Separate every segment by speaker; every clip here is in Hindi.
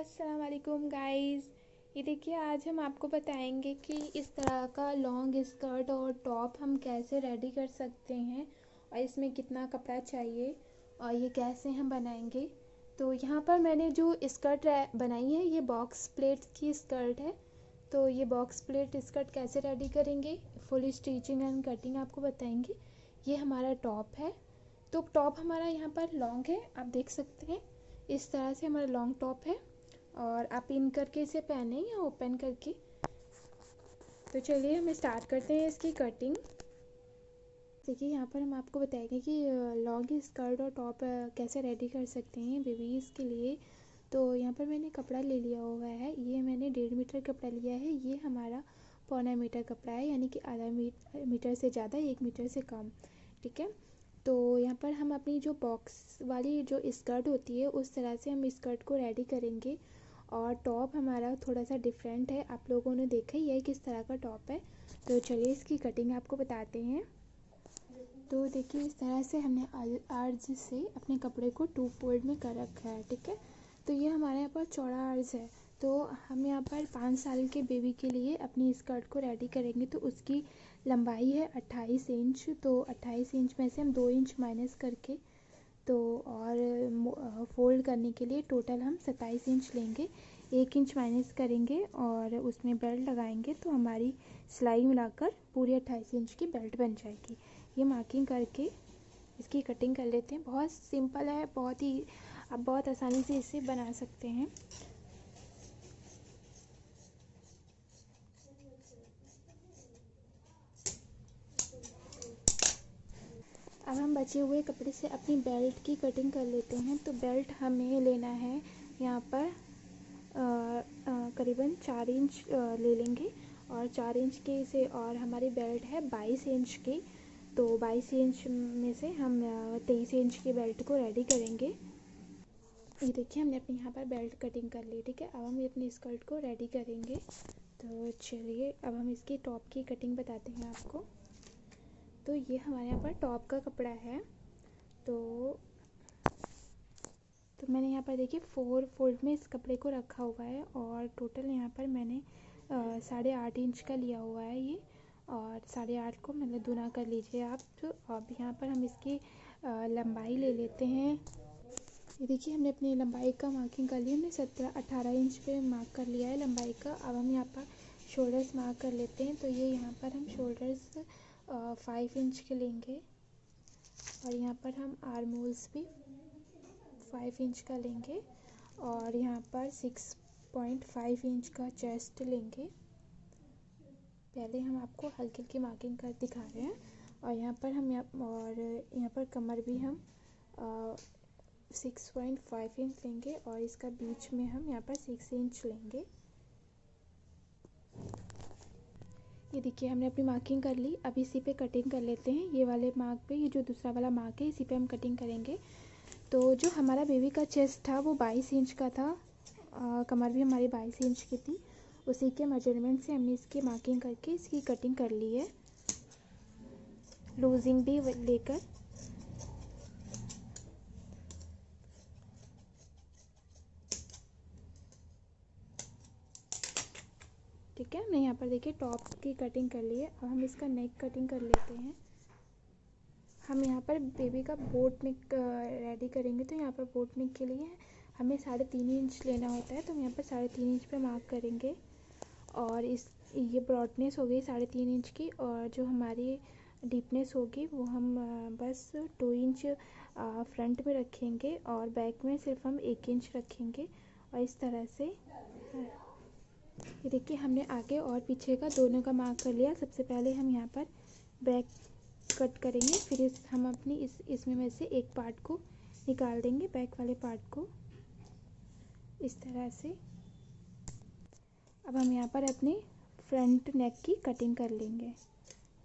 Speaker 1: अस्सलाम वालेकुम गाइस। ये देखिए, आज हम आपको बताएंगे कि इस तरह का लॉन्ग स्कर्ट और टॉप हम कैसे रेडी कर सकते हैं और इसमें कितना कपड़ा चाहिए और ये कैसे हम बनाएंगे। तो यहाँ पर मैंने जो स्कर्ट बनाई है ये बॉक्स प्लेट की स्कर्ट है। तो ये बॉक्स प्लेट स्कर्ट कैसे रेडी करेंगे, फुल स्टिचिंग एंड कटिंग आपको बताएंगे। ये हमारा टॉप है। तो टॉप हमारा यहाँ पर लॉन्ग है, आप देख सकते हैं इस तरह से हमारा लॉन्ग टॉप है और आप इन करके इसे पहने या ओपन करके। तो चलिए हम स्टार्ट करते हैं इसकी कटिंग। देखिए, यहाँ पर हम आपको बताएंगे कि लॉन्ग स्कर्ट और टॉप कैसे रेडी कर सकते हैं बेबीज़ के लिए। तो यहाँ पर मैंने कपड़ा ले लिया हुआ है, ये मैंने 1.5 मीटर कपड़ा लिया है। ये हमारा 1.25 मीटर कपड़ा है, यानी कि आधा मीटर से ज़्यादा, 1 मीटर से कम। ठीक है। तो यहाँ पर हम अपनी जो बॉक्स वाली जो स्कर्ट होती है उस तरह से हम स्कर्ट को रेडी करेंगे। और टॉप हमारा थोड़ा सा डिफरेंट है, आप लोगों ने देखा ही है किस तरह का टॉप है। तो चलिए इसकी कटिंग आपको बताते हैं। तो देखिए, इस तरह से हमने आर्ज से अपने कपड़े को 2 फोल्ड में कर रखा है। ठीक है। तो ये हमारे यहाँ पर चौड़ा आर्ज है। तो हम यहाँ पर 5 साल के बेबी के लिए अपनी स्कर्ट को रेडी करेंगे। तो उसकी लंबाई है 28 इंच। तो 28 इंच में से हम 2 इंच माइनस करके तो और फोल्ड करने के लिए टोटल हम 27 इंच लेंगे। 1 इंच माइनस करेंगे और उसमें बेल्ट लगाएंगे तो हमारी सिलाई मिलाकर पूरी 28 इंच की बेल्ट बन जाएगी। ये मार्किंग करके इसकी कटिंग कर लेते हैं। बहुत सिंपल है, बहुत ही आप बहुत आसानी से इसे बना सकते हैं। अब हम बचे हुए कपड़े से अपनी बेल्ट की कटिंग कर लेते हैं। तो बेल्ट हमें लेना है यहाँ पर करीबन 4 इंच ले लेंगे और 4 इंच के से, और हमारी बेल्ट है 22 इंच की। तो 22 इंच में से हम 23 इंच की बेल्ट को रेडी करेंगे। ये देखिए, हमने अपनी यहाँ पर बेल्ट कटिंग कर ली। ठीक है। अब हम अपनी स्कर्ट को रेडी करेंगे। तो चलिए अब हम इसकी टॉप की कटिंग बताते हैं आपको। तो ये हमारे यहाँ पर टॉप का कपड़ा है। तो मैंने यहाँ पर देखिए 4 फोल्ड में इस कपड़े को रखा हुआ है और टोटल यहाँ पर मैंने 8.5 इंच का लिया हुआ है ये। और 8.5 को मतलब गुना कर लीजिए आप। तो अब यहाँ पर हम इसकी लंबाई ले लेते हैं। ये देखिए, हमने अपनी लंबाई का मार्किंग कर लिया। हमने 18 इंच पे मार्क कर लिया है लंबाई का। अब हम यहाँ पर शोल्डर्स मार्क कर लेते हैं। तो ये यहाँ पर हम शोल्डर्स 5 इंच के लेंगे और यहाँ पर हम आर्म होल्स भी 5 इंच का लेंगे और यहाँ पर 6.5 इंच का चेस्ट लेंगे। पहले हम आपको हल्की हल्की मार्किंग कर दिखा रहे हैं। और यहाँ पर कमर भी हम 6.5 इंच लेंगे और इसका बीच में हम यहाँ पर 6 इंच लेंगे। ये देखिए, हमने अपनी मार्किंग कर ली। अब इसी पे कटिंग कर लेते हैं। ये वाले मार्क पे, ये जो दूसरा वाला मार्क है, इसी पे हम कटिंग करेंगे। तो जो हमारा बेबी का चेस्ट था वो 22 इंच का था। कमर भी हमारी 22 इंच की थी। उसी के मेजरमेंट से हमने इसकी मार्किंग करके इसकी कटिंग कर ली है, लूजिंग भी लेकर। ठीक है। हमने यहाँ पर देखिए टॉप की कटिंग कर ली है। अब हम इसका नेक कटिंग कर लेते हैं। हम यहाँ पर बेबी का बोट नेक रेडी करेंगे। तो यहाँ पर बोट नेक के लिए हमें 3.5 इंच लेना होता है। तो हम यहाँ पर 3.5 इंच पे मार्क करेंगे और ये ब्रॉडनेस हो गई 3.5 इंच की। और जो हमारी डीपनेस होगी वो हम बस 2 इंच फ्रंट में रखेंगे और बैक में सिर्फ हम 1 इंच रखेंगे। और इस तरह से ये देखिए, हमने आगे और पीछे का दोनों का मार्क कर लिया। सबसे पहले हम यहाँ पर बैक कट करेंगे, फिर हम अपनी इसमें में से एक पार्ट को निकाल देंगे, बैक वाले पार्ट को, इस तरह से। अब हम यहाँ पर अपने फ्रंट नेक की कटिंग कर लेंगे।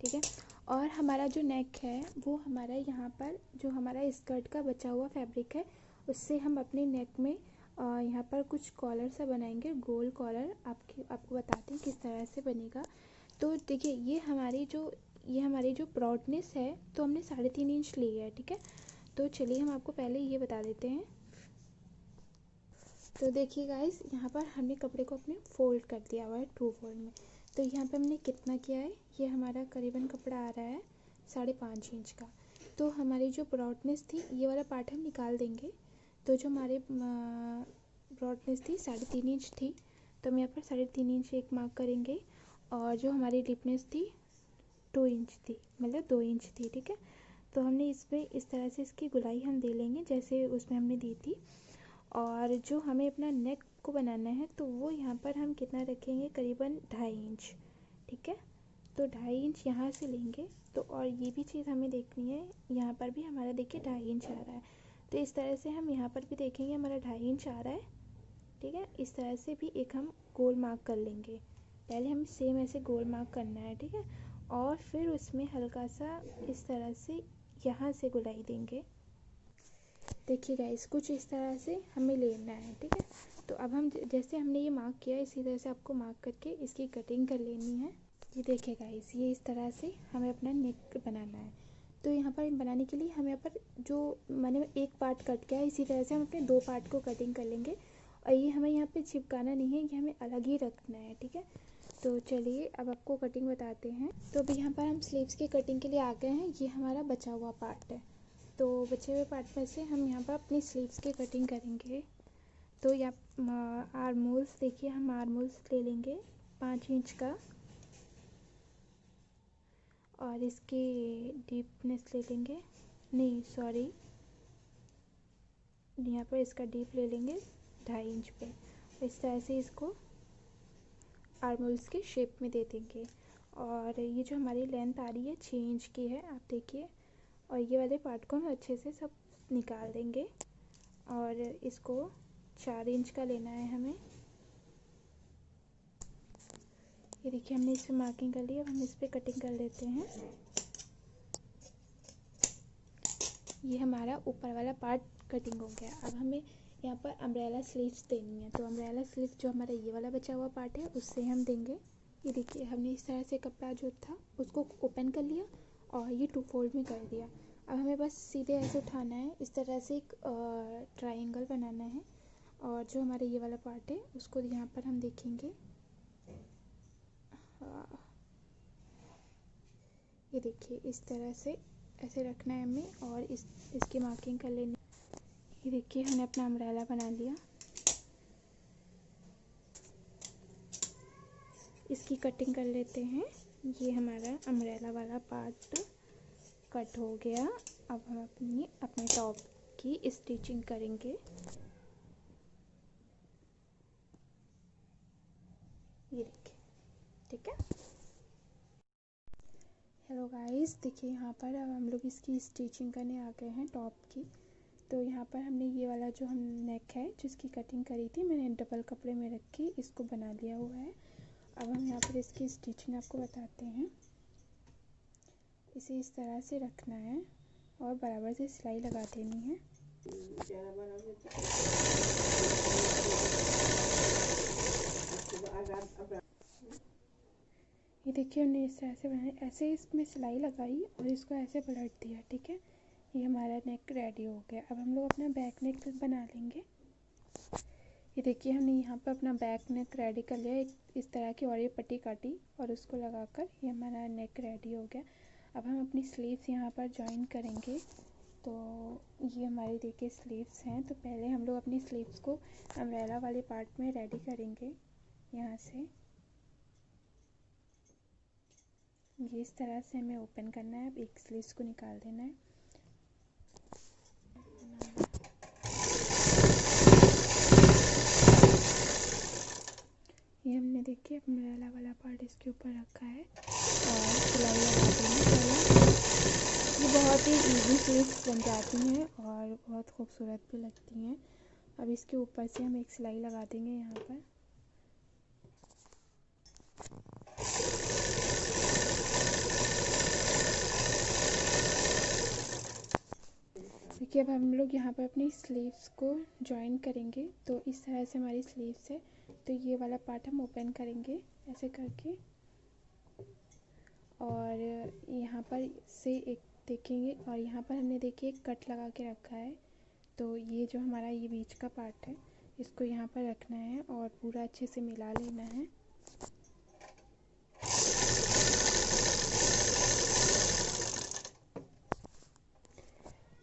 Speaker 1: ठीक है। और हमारा जो नेक है वो हमारा यहाँ पर जो हमारा स्कर्ट का बचा हुआ फैब्रिक है उससे हम अपने नेक में यहाँ पर कुछ कॉलर सा बनाएंगे, गोल कॉलर। आपको बताते हैं किस तरह से बनेगा। तो देखिए, ये हमारी जो ब्रॉडनेस है तो हमने 3.5 इंच ली है। ठीक है। तो चलिए हम आपको पहले ये बता देते हैं। तो देखिए गाइस, यहाँ पर हमने कपड़े को अपने फोल्ड कर दिया हुआ है 2 फोल्ड में। तो यहाँ पे हमने कितना किया है, ये हमारा करीबन कपड़ा आ रहा है 5.5 इंच का। तो हमारी जो ब्रॉडनेस थी, ये वाला पार्ट हम निकाल देंगे। तो जो हमारे ब्रॉडनेस थी 3.5 इंच थी, तो हम यहाँ पर 3.5 इंच एक मार्क करेंगे। और जो हमारी डीपनेस थी 2 इंच थी, मतलब 2 इंच थी, ठीक है। तो हमने इसमें इस तरह से इसकी गुलाई हम दे लेंगे जैसे उसमें हमने दी थी। और जो हमें अपना नेक को बनाना है, तो वो यहाँ पर हम कितना रखेंगे, करीबन 2.5 इंच, ठीक है। तो 2.5 इंच यहाँ से लेंगे। तो और ये भी चीज़ हमें देखनी है, यहाँ पर भी हमारा देखिए 2.5 इंच आ रहा है। तो इस तरह से हम यहाँ पर भी देखेंगे हमारा 2.5 इंच आ रहा है, ठीक है। इस तरह से भी एक हम गोल मार्क कर लेंगे। पहले हम सेम ऐसे गोल मार्क करना है, ठीक है। और फिर उसमें हल्का सा इस तरह से यहाँ से गुलाई देंगे। देखिए गाइस, कुछ इस तरह से हमें लेना है, ठीक है। तो अब हम जैसे हमने ये मार्क किया, इसी तरह से आपको मार्क करके इसकी कटिंग कर लेनी है। ये देखिए गाइस, ये इस तरह से हमें अपना नेक बनाना है। तो यहाँ पर बनाने के लिए हम यहाँ पर जो मैंने एक पार्ट कट किया है, इसी तरह से हम अपने 2 पार्ट को कटिंग कर लेंगे। और ये हमें यहाँ पे चिपकाना नहीं है, ये हमें अलग ही रखना है, ठीक है। तो चलिए अब आपको कटिंग बताते हैं। तो अभी यहाँ पर हम स्लीव्स की कटिंग के लिए आ गए हैं। ये हमारा बचा हुआ पार्ट है। तो बचे हुए पार्ट में से हम यहाँ पर अपनी स्लीव्स की कटिंग करेंगे। तो यहाँ आर्मोल्स देखिए, हम आर्मोल्स ले लेंगे 5 इंच का। और इसकी डीपनेस ले लेंगे, नहीं सॉरी, यहाँ पर इसका डीप ले लेंगे 2.5 इंच पे। इस तरह से इसको आर्मोल्स के शेप में दे देंगे। और ये जो हमारी लेंथ आ रही है 6 इंच की है, आप देखिए। और ये वाले पार्ट को हम अच्छे से सब निकाल देंगे। और इसको 4 इंच का लेना है हमें। ये देखिए, हमने इस पर मार्किंग कर ली। अब हम इस पर कटिंग कर लेते हैं। ये हमारा ऊपर वाला पार्ट कटिंग हो गया। अब हमें यहाँ पर अम्ब्रेला स्लीव्स देनी है। तो अम्ब्रेला स्लीव जो हमारा ये वाला बचा हुआ पार्ट है, उससे हम देंगे। ये देखिए, हमने इस तरह से कपड़ा जो था उसको ओपन कर लिया और ये 2 फोल्ड में कर दिया। अब हमें बस सीधे ऐसे उठाना है, इस तरह से एक ट्रायंगल बनाना है। और जो हमारा ये वाला पार्ट है, उसको यहाँ पर हम देखेंगे। ये देखिए, इस तरह से ऐसे रखना है हमें। और इसकी मार्किंग कर लेनी। ये देखिए, हमने अपना अम्ब्रेला बना लिया। इसकी कटिंग कर लेते हैं। ये हमारा अम्ब्रेला वाला पार्ट कट हो गया। अब हम अपने टॉप की स्टिचिंग करेंगे। ये देखिए, ठीक है। हेलो गाइस, देखिए यहाँ पर अब हम लोग इसकी स्टिचिंग करने आ गए हैं टॉप की। तो यहाँ पर हमने ये वाला जो हम नेक है जिसकी कटिंग करी थी, मैंने डबल कपड़े में रख के इसको बना लिया हुआ है। अब हम यहाँ पर इसकी स्टिचिंग आपको बताते हैं। इसे इस तरह से रखना है और बराबर से सिलाई लगा देनी है। ये देखिए, हमने इस तरह से बनाया, ऐसे इसमें सिलाई लगाई और इसको ऐसे पलट दिया, ठीक है। ये हमारा नेक रेडी हो गया। अब हम लोग अपना बैक नेक बना लेंगे। ये देखिए, हमने यहाँ पर अपना बैक नेक रेडी कर लिया। इस तरह की और ये पट्टी काटी और उसको लगाकर ये हमारा नेक रेडी हो गया। अब हम अपनी स्लीव्स यहाँ पर जॉइन करेंगे। तो ये हमारी देखिए स्लीव्स हैं। तो पहले हम लोग अपनी स्लीव्स को अम्ब्रेला वाले पार्ट में रेडी करेंगे। यहाँ से ये इस तरह से हमें ओपन करना है। अब एक स्लीव्स को निकाल देना है। ये हमने देखिए अम्ब्रेला वाला पार्ट इसके ऊपर रखा है और सिलाई लगा देनी है। ये बहुत ही इजी स्लीव्स बन जाती हैं और बहुत खूबसूरत भी लगती हैं। अब इसके ऊपर से हम एक सिलाई लगा देंगे यहाँ पर। देखिए, अब हम लोग यहाँ पर अपनी स्लीव्स को जॉइन करेंगे। तो इस तरह से हमारी स्लीव्स है। तो ये वाला पार्ट हम ओपन करेंगे ऐसे करके। और यहाँ पर से एक देखेंगे और यहाँ पर हमने देखिए एक कट लगा के रखा है। तो ये जो हमारा ये बीच का पार्ट है, इसको यहाँ पर रखना है और पूरा अच्छे से मिला लेना है।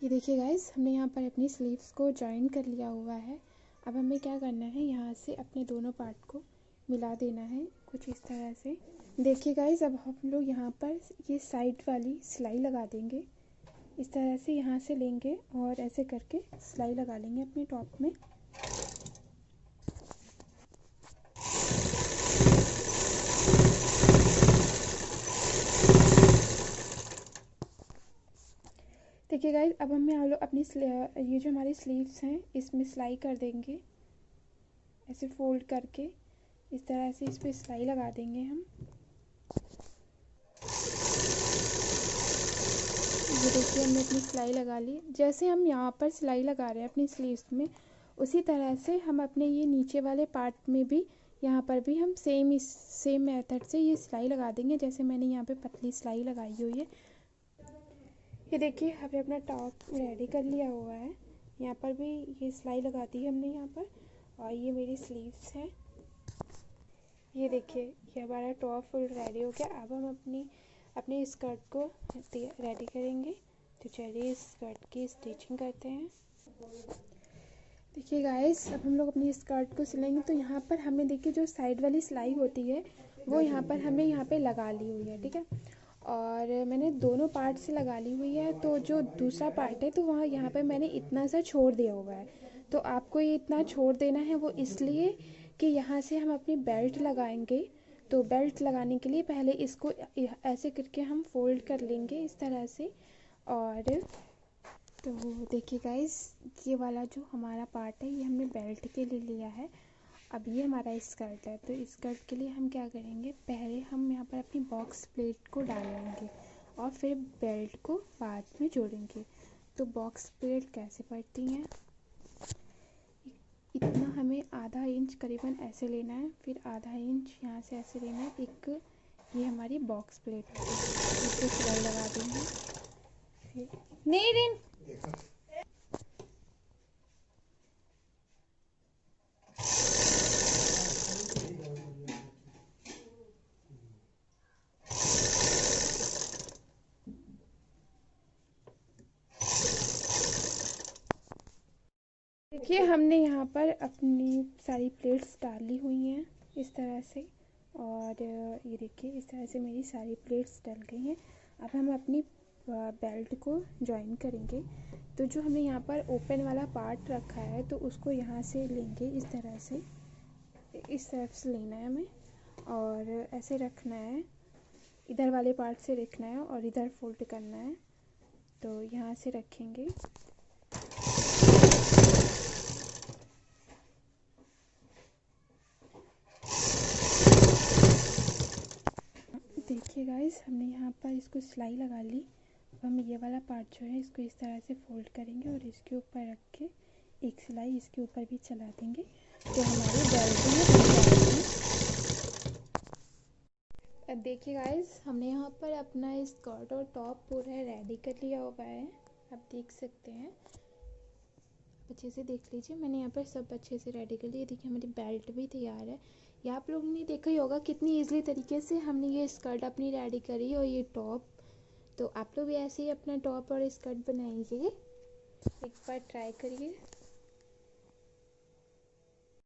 Speaker 1: ये देखिए गाइस, हमने यहाँ पर अपनी स्लीव्स को जॉइन कर लिया हुआ है। अब हमें क्या करना है, यहाँ से अपने दोनों पार्ट को मिला देना है कुछ इस तरह से। देखिए गाइस, अब हम लोग यहाँ पर ये साइड वाली सिलाई लगा देंगे। इस तरह से यहाँ से लेंगे और ऐसे करके सिलाई लगा लेंगे अपने टॉप में। देखिए गाइस, अब हमें आप लोग अपनी ये जो हमारी स्लीव्स हैं इसमें सिलाई कर देंगे, ऐसे फोल्ड करके इस तरह से इस पर सिलाई लगा देंगे हम। ये देखिए, हमने अपनी सिलाई लगा ली। जैसे हम यहाँ पर सिलाई लगा रहे हैं अपनी स्लीव्स में, उसी तरह से हम अपने ये नीचे वाले पार्ट में भी, यहाँ पर भी हम सेम मेथड से ये सिलाई लगा देंगे, जैसे मैंने यहाँ पे पतली सिलाई लगाई हुई है। ये देखिए, हमने अपना टॉप रेडी कर लिया हुआ है। यहाँ पर भी ये सिलाई लगा दी है हमने यहाँ पर, और ये मेरी स्लीव्स है। ये देखिए, ये हमारा टॉप फुल रेडी हो गया। अब हम अपनी स्कर्ट को रेडी करेंगे। तो चलिए इस स्कर्ट की स्टिचिंग करते हैं। देखिए गाइस, अब हम लोग अपनी स्कर्ट को सिलेंगे। तो यहाँ पर हमने देखिए जो साइड वाली सिलाई होती है वो यहाँ पर हमने यहाँ पे लगा ली हुई है, ठीक है। और मैंने दोनों पार्ट से लगा ली हुई है। तो जो दूसरा पार्ट है तो वहाँ यहाँ पे मैंने इतना सा छोड़ दिया हुआ है। तो आपको ये इतना छोड़ देना है, वो इसलिए कि यहाँ से हम अपनी बेल्ट लगाएंगे। तो बेल्ट लगाने के लिए पहले इसको ऐसे करके हम फोल्ड कर लेंगे इस तरह से। और तो देखिए गाइस, ये वाला जो हमारा पार्ट है ये हमने बेल्ट के लिए लिया है। अब ये हमारा स्कर्ट है। तो स्कर्ट के लिए हम क्या करेंगे, पहले हम यहाँ पर अपनी बॉक्स प्लेट को डाल लेंगे और फिर बेल्ट को बाद में जोड़ेंगे। तो बॉक्स प्लेट कैसे पड़ती हैं, इतना हमें आधा इंच करीबन ऐसे लेना है, फिर आधा इंच यहाँ से ऐसे लेना है। एक ये हमारी बॉक्स प्लेट है, इसको सिलाई लगा देंगे। फिर नहीं देखिए, हमने यहाँ पर अपनी सारी प्लेट्स डाल ली हुई हैं इस तरह से। और ये देखिए, इस तरह से मेरी सारी प्लेट्स डल गई हैं। अब हम अपनी बेल्ट को जॉइन करेंगे। तो जो हमने यहाँ पर ओपन वाला पार्ट रखा है तो उसको यहाँ से लेंगे इस तरह से, इस तरफ से लेना है हमें और ऐसे रखना है। इधर वाले पार्ट से रखना है और इधर फोल्ड करना है। तो यहाँ से रखेंगे। देखिए गाइस, हमने यहाँ पर इसको सिलाई लगा ली। अब हम ये वाला पार्ट जो है इसको इस तरह से फोल्ड करेंगे और इसके ऊपर रख के एक सिलाई इसके ऊपर भी चला देंगे, जो हमारी बेल्ट में बन जाएगी। अब देखिए गाइस, हमने यहाँ पर अपना स्कर्ट और टॉप पूरा रेडी कर लिया हुआ है। आप देख सकते हैं, अच्छे से देख लीजिए, मैंने यहाँ पर सब अच्छे से रेडी कर लिया। देखिए, हमारी बेल्ट भी तैयार है। ये आप लोगों ने देखा ही होगा कितनी ईजिली तरीके से हमने ये स्कर्ट अपनी रेडी करी और ये टॉप। तो आप लोग भी ऐसे ही अपना टॉप और स्कर्ट बनाइए, एक बार ट्राई करिए।